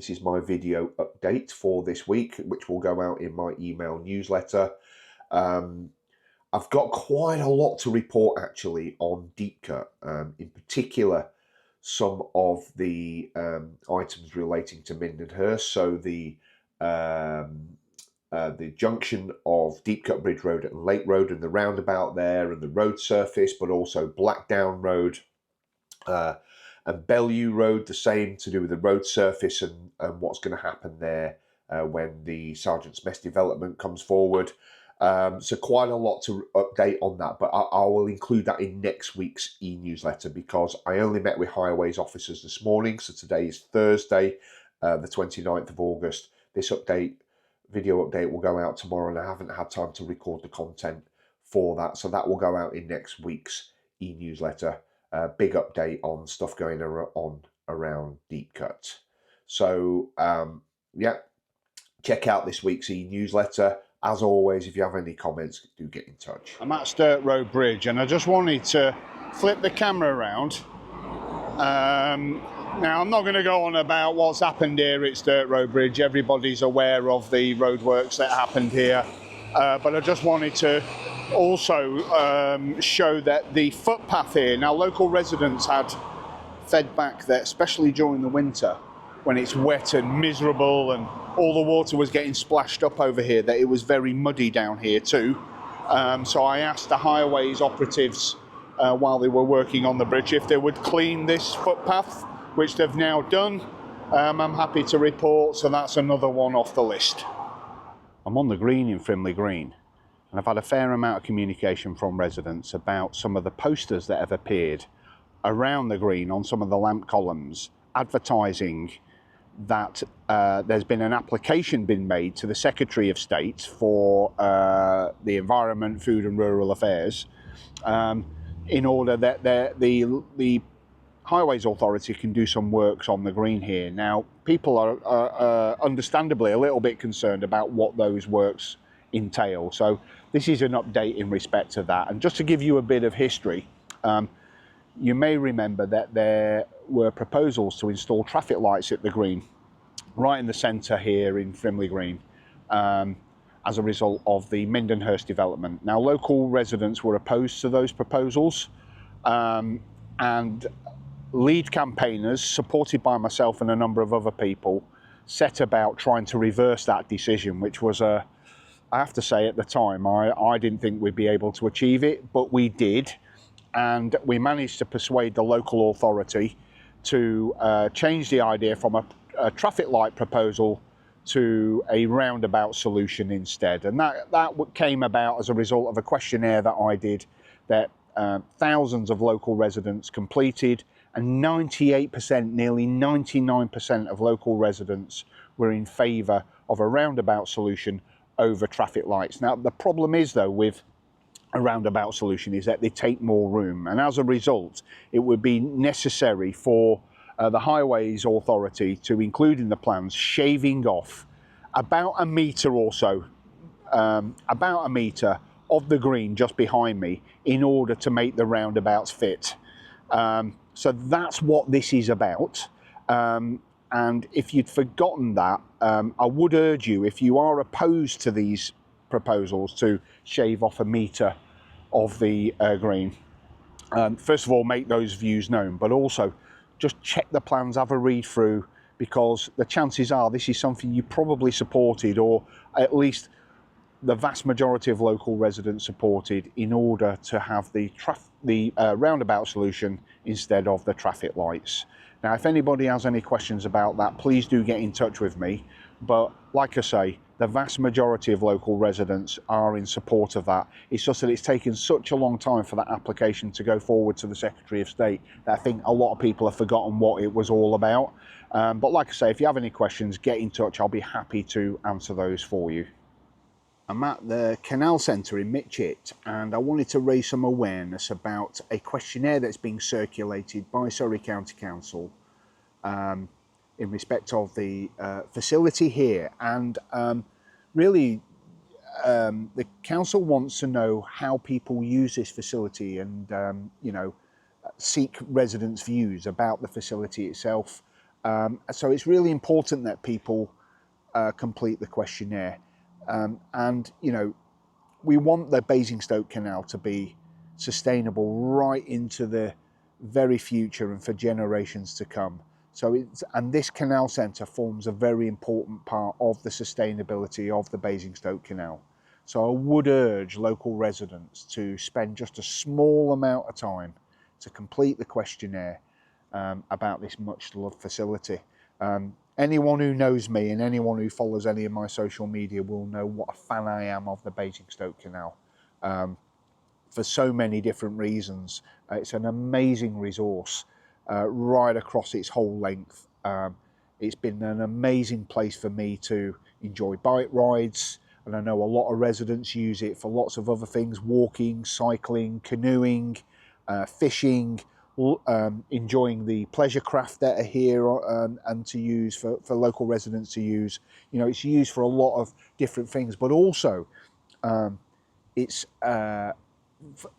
This is my video update for this week, which will go out in my email newsletter. I've got quite a lot to report actually on Deachcut, in particular some of the items relating to Mindenhurst. So the junction of Deepcut Bridge Road and Lake Road and the roundabout there and the road surface, but also Blackdown Road and Bellew Road, the same, to do with the road surface and what's going to happen there when the Sergeant's Mess development comes forward. So quite a lot to update on that, but I will include that in next week's e-newsletter because I only met with highways officers this morning. So today is Thursday, the 29th of August. This video update will go out tomorrow, and I haven't had time to record the content for that. So that will go out in next week's e-newsletter. Big update on stuff going on around Deachcut. So yeah, check out this week's e-newsletter. As always, if you have any comments, do get in touch. I'm at Sturt Road Bridge, and I just wanted to flip the camera around. Now, I'm not going to go on about what's happened here at Sturt Road Bridge. Everybody's aware of the roadworks that happened here. But I just wanted to also show that the footpath here, now local residents had fed back there, especially during the winter, when it's wet and miserable and all the water was getting splashed up over here, that it was very muddy down here too. So I asked the highways operatives while they were working on the bridge if they would clean this footpath, which they've now done. I'm happy to report, so that's another one off the list. I'm on the green in Frimley Green, and I've had a fair amount of communication from residents about some of the posters that have appeared around the green on some of the lamp columns advertising that there's been an application been made to the Secretary of State for the Environment, Food and Rural Affairs in order that the Highways Authority can do some works on the green here. Now, people are understandably a little bit concerned about what those works entail. So this is an update in respect to that. And just to give you a bit of history, you may remember that there were proposals to install traffic lights at the green, right in the centre here in Frimley Green, as a result of the Mindenhurst development. Now, local residents were opposed to those proposals, and lead campaigners, supported by myself and a number of other people, set about trying to reverse that decision, which was I have to say at the time, I didn't think we'd be able to achieve it, but we did. And we managed to persuade the local authority to change the idea from a traffic light proposal to a roundabout solution instead. And that came about as a result of a questionnaire that I did that thousands of local residents completed, and 98%, nearly 99% of local residents were in favour of a roundabout solution over traffic lights. Now, the problem is, though, with a roundabout solution is that they take more room, and as a result it would be necessary for the Highways Authority to include in the plans shaving off about a metre or so, about a metre of the green just behind me in order to make the roundabouts fit. So that's what this is about. And if you'd forgotten that, I would urge you, if you are opposed to these proposals, to shave off a metre of the green. First of all, make those views known, but also just check the plans, have a read through, because the chances are this is something you probably supported, or at least the vast majority of local residents supported, in order to have the roundabout solution instead of the traffic lights. Now, if anybody has any questions about that, please do get in touch with me. But like I say, the vast majority of local residents are in support of that. It's just that it's taken such a long time for that application to go forward to the Secretary of State that I think a lot of people have forgotten what it was all about. But like I say, if you have any questions, get in touch. I'll be happy to answer those for you. I'm at the Canal Centre in Mytchett, and I wanted to raise some awareness about a questionnaire that's being circulated by Surrey County Council in respect of the facility here. And really, the council wants to know how people use this facility and, you know, seek residents' views about the facility itself. So it's really important that people complete the questionnaire. And, you know, we want the Basingstoke Canal to be sustainable right into the very future and for generations to come. And this canal centre forms a very important part of the sustainability of the Basingstoke Canal. So I would urge local residents to spend just a small amount of time to complete the questionnaire about this much loved facility. Anyone who knows me and anyone who follows any of my social media will know what a fan I am of the Basingstoke Canal for so many different reasons. It's an amazing resource right across its whole length. It's been an amazing place for me to enjoy bike rides, and I know a lot of residents use it for lots of other things: walking, cycling, canoeing, fishing, enjoying the pleasure craft that are here and to use for local residents to use. You know, it's used for a lot of different things, but also it's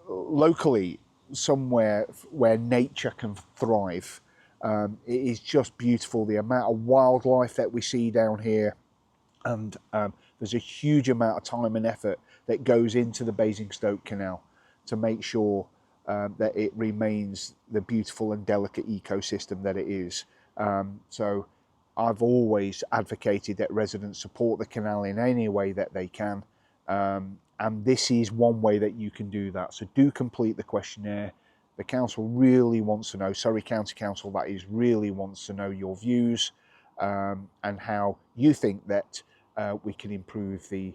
locally somewhere where nature can thrive. It is just beautiful, the amount of wildlife that we see down here, and there's a huge amount of time and effort that goes into the Basingstoke Canal to make sure that it remains the beautiful and delicate ecosystem that it is. So I've always advocated that residents support the canal in any way that they can. And this is one way that you can do that. So do complete the questionnaire. The council really wants to know, Surrey County Council that is, really wants to know your views and how you think that we can improve the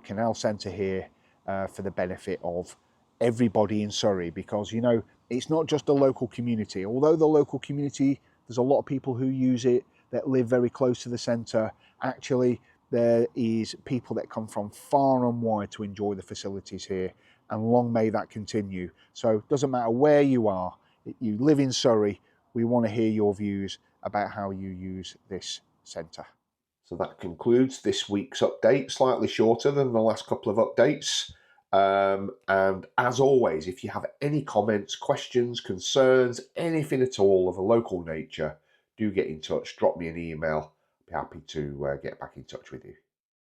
canal centre here for the benefit of everybody in Surrey, because, you know, it's not just a local community. Although the local community, there's a lot of people who use it that live very close to the centre. Actually, there is people that come from far and wide to enjoy the facilities here, and long may that continue. So it doesn't matter where you are, you live in Surrey, we want to hear your views about how you use this centre. So that concludes this week's update, slightly shorter than the last couple of updates. And as always, if you have any comments, questions, concerns, anything at all of a local nature, do get in touch, drop me an email. I'll be happy to get back in touch with you.